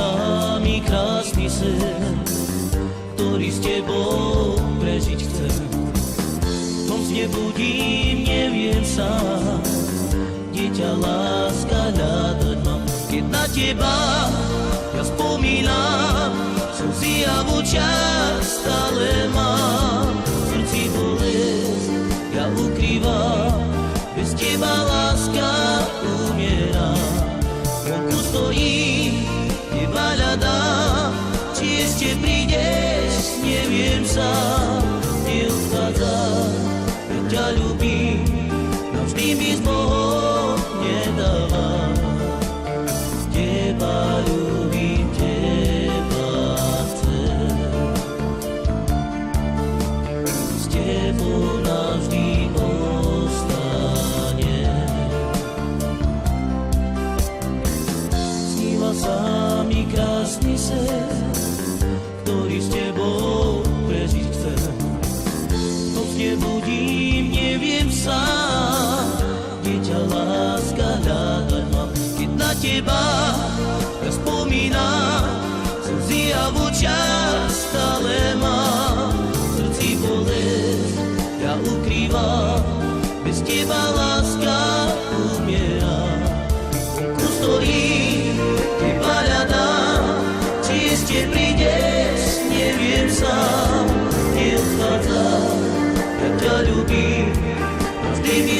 samý krásny sen, ktorý s tebou prežiť chcem. V tom sne budím, neviem sám, dieťa láska hľadať mám. Keď na teba ja spomínam, slzy a v očiach stále mám. V srdci bolesť ja ukrývam, bez teba láska umiera. Vonku stojím, teba hľadám, či ešte prídeš, neviem sám. Neodchádzam, veď ťa ľúbim, navždy mi s Bohom nedávam. Teba ľúbim, teba chcem, s tebou navždy samý krásny sen, ktorý s tebou prežiť chcem. To sne budím, neviem sám, dieťa láska hľadať mám. Keď na teba ja spomínam, slzy a v očiach stále mám. V srdci bolesť ja ukrývam, bez teba láska umiera. Vonku stojím, teba hľadám, či ešte prídeš, neviem sám. Neodchádzam, ja ťa ľúbim, navždy mi